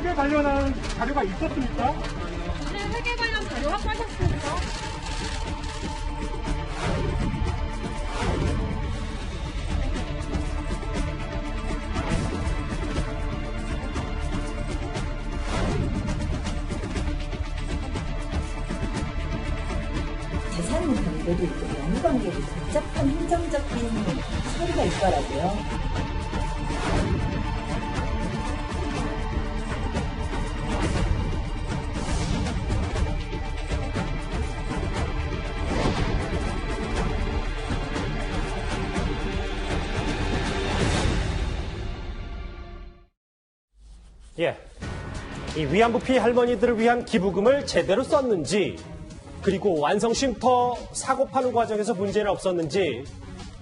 회계 관련한 자료가 있었습니까? 네, 회계 관련 자료 확보하셨습니까? 재산 관계도 있고 명의 관계도 복잡한 행정적인 서류가 있더라고요. 예, 이 위안부 피해 할머니들을 위한 기부금을 제대로 썼는지, 그리고 완성 쉼터 사고 파는 과정에서 문제는 없었는지,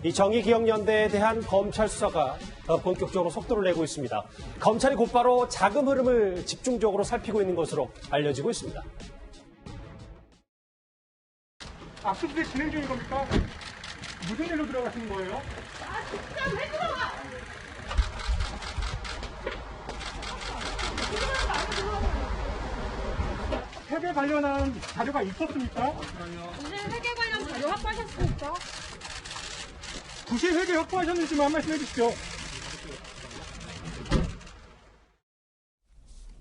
이 정의기억연대에 대한 검찰 수사가 본격적으로 속도를 내고 있습니다. 검찰이 곧바로 자금 흐름을 집중적으로 살피고 있는 것으로 알려지고 있습니다. 압수수색 진행 중인 겁니까? 무슨 일로 들어가시는 거예요? 진짜 왜 들어가? 회계 관련한 자료가 있었습니까? 네, 회계 관련 자료 확보하셨습니까? 구시 회계 확보하셨는지만 말씀해 주십시오.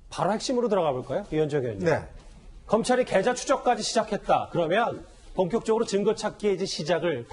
바로 핵심으로 들어가 볼까요? 이현정 의원님. 네. 검찰이 계좌 추적까지 시작했다. 그러면 본격적으로 증거 찾기에 이제 시동을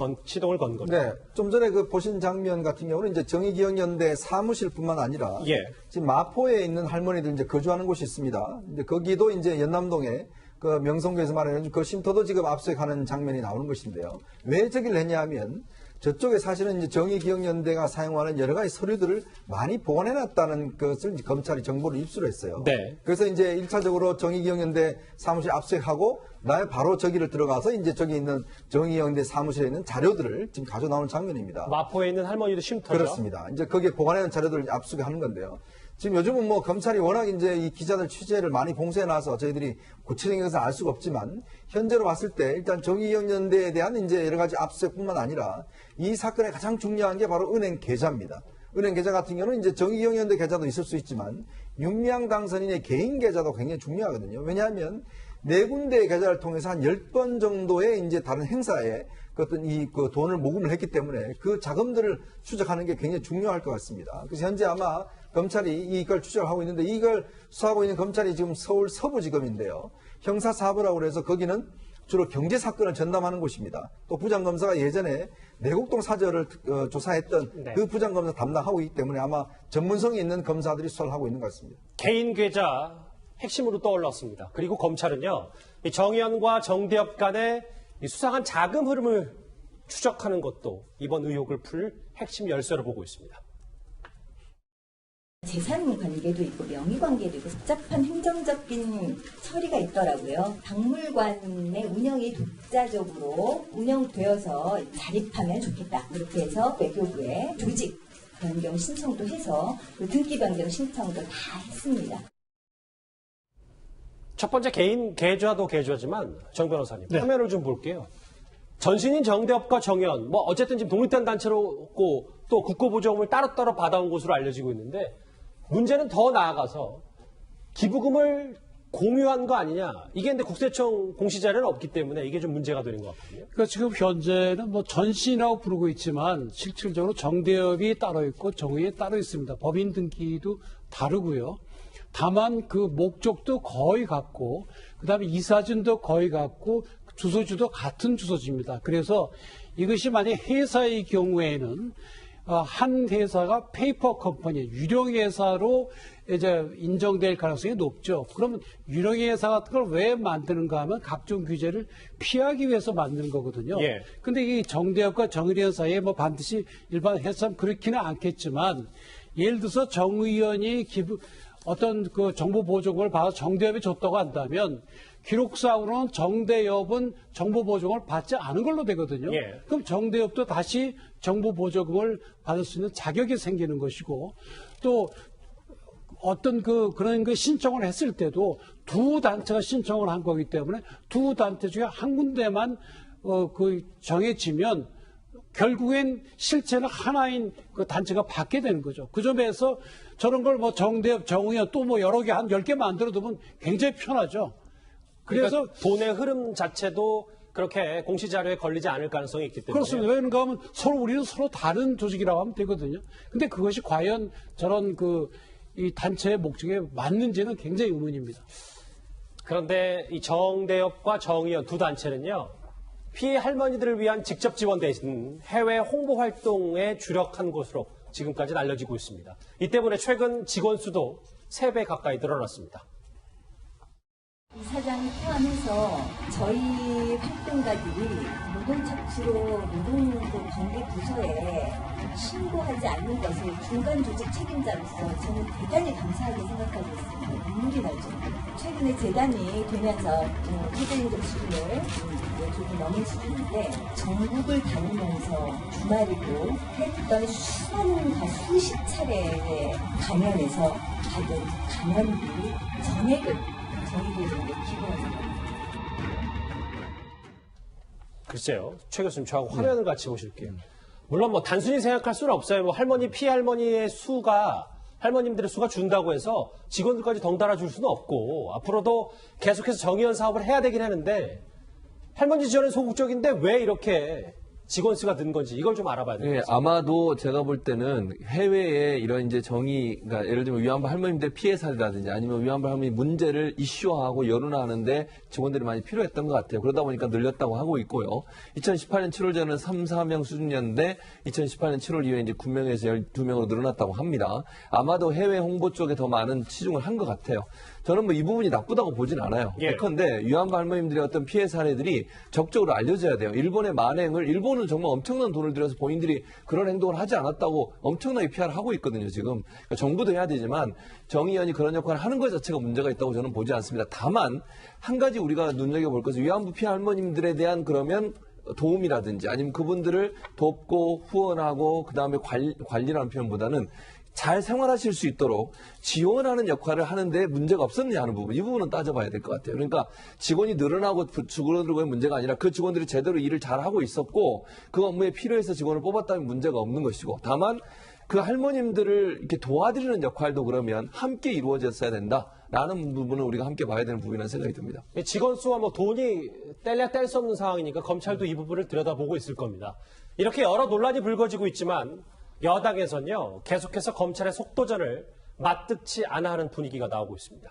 건 거죠. 네. 좀 전에 그 보신 장면 같은 경우는 이제 정의기억연대 사무실뿐만 아니라 예. 지금 마포에 있는 할머니들 이제 거주하는 곳이 있습니다. 이제 거기도 이제 연남동에 그 명성구에서 말하는 그 쉼터도 지금 압수하는 장면이 나오는 것인데요. 왜 저기를 했냐 하면 저쪽에 사실은 이제 정의기억연대가 사용하는 여러 가지 서류들을 많이 보관해놨다는 것을 이제 검찰이 정보를 입수를 했어요. 네. 그래서 이제 1차적으로 정의기억연대 사무실 압수하고 나에 바로 저기를 들어가서 이제 저기 있는 정의기억연대 사무실에 있는 자료들을 지금 가져 나오는 장면입니다. 마포에 있는 할머니도 쉼터죠. 그렇습니다. 이제 거기에 보관해놓은 자료들을 압수하는 건데요. 지금 요즘은 뭐 검찰이 워낙 이제 이 기자들 취재를 많이 봉쇄해놔서 저희들이 구체적인 것은 알 수가 없지만 현재로 봤을 때 일단 정의기억연대에 대한 이제 여러 가지 압수뿐만 아니라 이 사건의 가장 중요한 게 바로 은행 계좌입니다. 은행 계좌 같은 경우는 이제 정의기억연대 계좌도 있을 수 있지만 윤미향 당선인의 개인 계좌도 굉장히 중요하거든요. 왜냐하면 네 군데의 계좌를 통해서 한 10번 정도의 이제 다른 행사에 그 어떤 그 돈을 모금을 했기 때문에 그 자금들을 추적하는 게 굉장히 중요할 것 같습니다. 그래서 현재 아마 검찰이 이걸 추적을 하고 있는데 이걸 수사하고 있는 검찰이 지금 서울 서부지검인데요. 형사사부라고 그래서 거기는 주로 경제사건을 전담하는 곳입니다. 또 부장검사가 예전에 내곡동 사저를 조사했던 네. 그 부장검사 담당하고 있기 때문에 아마 전문성이 있는 검사들이 수사를 하고 있는 것 같습니다. 개인 계좌 핵심으로 떠올랐습니다. 그리고 검찰은요, 이 정의연과 정대협 간의 이 수상한 자금 흐름을 추적하는 것도 이번 의혹을 풀 핵심 열쇠로 보고 있습니다. 재산 관계도 있고 명의 관계도 있고 복잡한 행정적인 처리가 있더라고요. 박물관의 운영이 독자적으로 운영되어서 자립하면 좋겠다. 이렇게 해서 외교부에 조직 변경 신청도 해서 그 등기 변경 신청도 다 했습니다. 첫 번째 개인 계좌도 계좌지만 정 변호사님 네. 화면을 좀 볼게요. 전신인 정대협과 정의연 뭐 어쨌든 지금 독립된 단체로고 또 국고보조금을 따로따로 받아온 것으로 알려지고 있는데 문제는 더 나아가서 기부금을 공유한 거 아니냐. 이게 근데 국세청 공시자료는 없기 때문에 이게 좀 문제가 되는 것 같거든요. 그러니까 지금 현재는 뭐 전신이라고 부르고 있지만 실질적으로 정대협이 따로 있고 정의에 따로 있습니다. 법인 등기도 다르고요. 다만 그 목적도 거의 같고 그다음에 이사진도 거의 같고 주소지도 같은 주소지입니다. 그래서 이것이 만약 회사의 경우에는 한 회사가 페이퍼 컴퍼니, 유령 회사로 이제 인정될 가능성이 높죠. 그러면 유령 회사 같은 걸 왜 만드는가 하면 각종 규제를 피하기 위해서 만드는 거거든요. 예. 근데 이 정대협과 정의연 사이에 뭐 반드시 일반 회사는 그렇지는 않겠지만 예를 들어서 정 의원이 어떤 그 정보 보조금을 받아 정대협에 줬다고 한다면 기록상으로는 정대협은 정보 보조금을 받지 않은 걸로 되거든요. 예. 그럼 정대협도 다시 정보 보조금을 받을 수 있는 자격이 생기는 것이고 또 어떤 그런 그 신청을 했을 때도 두 단체가 신청을 한 거기 때문에 두 단체 중에 한 군데만 정해지면 결국엔 실체는 하나인 그 단체가 받게 되는 거죠. 그 점에서 저런 걸 뭐 정대협, 정의연 또 뭐 여러 개 한 10개 만들어 두면 굉장히 편하죠. 그래서 그러니까 돈의 흐름 자체도 그렇게 공시자료에 걸리지 않을 가능성이 있기 때문에. 그렇습니다. 왜냐하면 하면 우리는 서로 다른 조직이라고 하면 되거든요. 근데 그것이 과연 저런 이 단체의 목적에 맞는지는 굉장히 의문입니다. 그런데 이 정대협과 정의연 두 단체는요, 피해 할머니들을 위한 직접 지원 대신 해외 홍보 활동에 주력한 것으로 지금까지 알려지고 있습니다. 이 때문에 최근 직원 수도 3배 가까이 늘어났습니다. 이사장을 포함해서 저희 활동가들이 노동착취로 노동관계부서에 신고하지 않는 것을 중간 조직 책임자로서 저는 대단히 감사하게 생각하고 있습니다. 눈물이 나죠. 최근에 재단이 되면서 최저임금 수준을 조금 넘은 수준인데 전국을 다니면서 주말이고 했던 수십 차례의 강연에서 받은 강연비 전액을 저희들이 기부합니다. 글쎄요. 최 교수님, 저하고 화면을 같이 보실게요. 물론 뭐 단순히 생각할 수는 없어요. 뭐 피해 할머니의 수가, 할머님들의 수가 준다고 해서 직원들까지 덩달아 줄 수는 없고, 앞으로도 계속해서 정의연 사업을 해야 되긴 하는데, 할머니 지원은 소극적인데 왜 이렇게 직원 수가 는 건지 이걸 좀 알아봐야 돼요. 네, 아마도 제가 볼 때는 해외에 이런 이제 그러니까 예를 들면 위안부 할머님들 피해 사례라든지 아니면 위안부 할머니 문제를 이슈화하고 여론화하는데 직원들이 많이 필요했던 것 같아요. 그러다 보니까 늘렸다고 하고 있고요. 2018년 7월 전에는 3, 4명 수준이었는데 2018년 7월 이후에 이제 9명에서 12명으로 늘어났다고 합니다. 아마도 해외 홍보 쪽에 더 많은 치중을 한 것 같아요. 저는 뭐 이 부분이 나쁘다고 보진 않아요. 예컨대 위안부 할머님들의 어떤 피해 사례들이 적극적으로 알려져야 돼요. 일본의 만행을, 일본은 정말 엄청난 돈을 들여서 본인들이 그런 행동을 하지 않았다고 엄청나게 PR을 하고 있거든요, 지금. 그러니까 정부도 해야 되지만 정의연이 그런 역할을 하는 것 자체가 문제가 있다고 저는 보지 않습니다. 다만 한 가지 우리가 눈여겨볼 것은 위안부 피해 할머님들에 대한 그러면 도움이라든지 아니면 그분들을 돕고 후원하고 그다음에 관리라는 표현보다는 잘 생활하실 수 있도록 지원하는 역할을 하는데 문제가 없었느냐 하는 부분, 이 부분은 따져봐야 될 것 같아요. 그러니까 직원이 늘어나고 줄어들고의 문제가 아니라 그 직원들이 제대로 일을 잘하고 있었고 그 업무에 필요해서 직원을 뽑았다면 문제가 없는 것이고, 다만 그 할머님들을 이렇게 도와드리는 역할도 그러면 함께 이루어졌어야 된다라는 부분은 우리가 함께 봐야 되는 부분이라는 생각이 듭니다. 직원 수와 뭐 돈이 뗄래야 뗄 수 없는 상황이니까 검찰도 이 부분을 들여다보고 있을 겁니다. 이렇게 여러 논란이 불거지고 있지만 여당에서는요, 계속해서 검찰의 속도전을 맞듣지 않아 하는 분위기가 나오고 있습니다.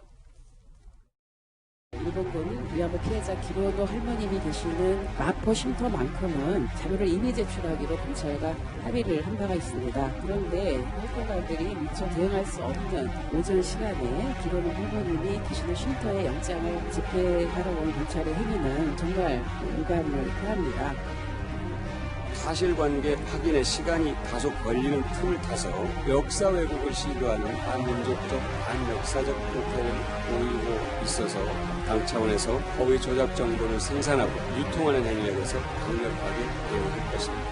일본군은 위안부 피해자 기로도 할머님이 계시는 마포 쉼터만큼은 자료를 이미 제출하기로 검찰과 합의를 한 바가 있습니다. 그런데 활동가들이 미처 대응할 수 없는 오전 시간에 기로도 할머님이 계시는 쉼터에 영장을 집행하러 온 검찰의 행위는 정말 유감을 표합니다. 사실관계 확인에 시간이 다소 걸리는 틈을 타서 역사 왜곡을 시도하는 반민족적, 반역사적 형태를 보이고 있어서 당 차원에서 허위 조작 정보를 생산하고 유통하는 행위에 대해서 강력하게 대응할 것입니다.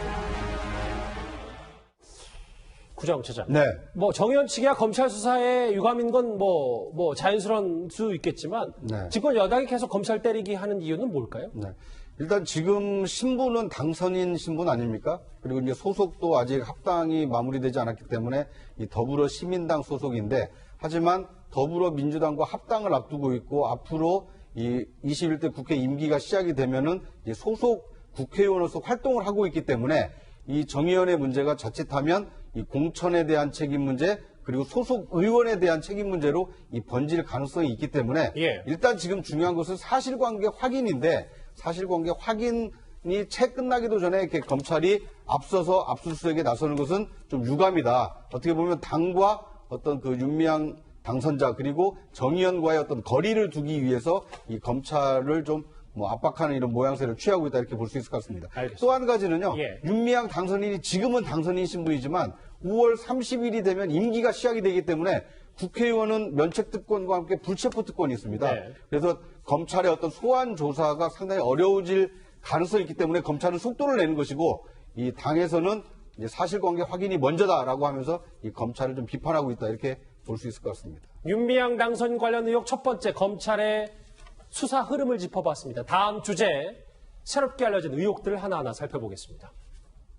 구자홍 네. 뭐 정의연 측이야 검찰 수사에 유감인 건 뭐 자연스러운 수 있겠지만 네. 집권 여당이 계속 검찰 때리기 하는 이유는 뭘까요? 네. 일단 지금 신분은 당선인 신분 아닙니까? 그리고 이제 소속도 아직 합당이 마무리되지 않았기 때문에 이 더불어 시민당 소속인데, 하지만 더불어민주당과 합당을 앞두고 있고 앞으로 이 21대 국회 임기가 시작이 되면은 이제 소속 국회의원으로서 활동을 하고 있기 때문에 이 정의연의 문제가 자칫하면 이 공천에 대한 책임 문제, 그리고 소속 의원에 대한 책임 문제로 이 번질 가능성이 있기 때문에 일단 지금 중요한 것은 사실관계 확인인데, 사실관계 확인이 채 끝나기도 전에 이렇게 검찰이 앞서서 압수수색에 나서는 것은 좀 유감이다. 어떻게 보면 당과 어떤 그 윤미향 당선자 그리고 정의연과의 어떤 거리를 두기 위해서 이 검찰을 좀 뭐 압박하는 이런 모양새를 취하고 있다, 이렇게 볼 수 있을 것 같습니다. 또 한 가지는요. 윤미향 당선인이 지금은 당선인 신분이지만 5월 30일이 되면 임기가 시작이 되기 때문에 국회의원은 면책특권과 함께 불체포특권이 있습니다. 그래서 검찰의 어떤 소환 조사가 상당히 어려워질 가능성이 있기 때문에 검찰은 속도를 내는 것이고, 이 당에서는 이제 사실관계 확인이 먼저다라고 하면서 이 검찰을 좀 비판하고 있다, 이렇게 볼 수 있을 것 같습니다. 윤미향 당선 관련 의혹 첫 번째, 검찰의 수사 흐름을 짚어봤습니다. 다음 주제 새롭게 알려진 의혹들을 하나하나 살펴보겠습니다.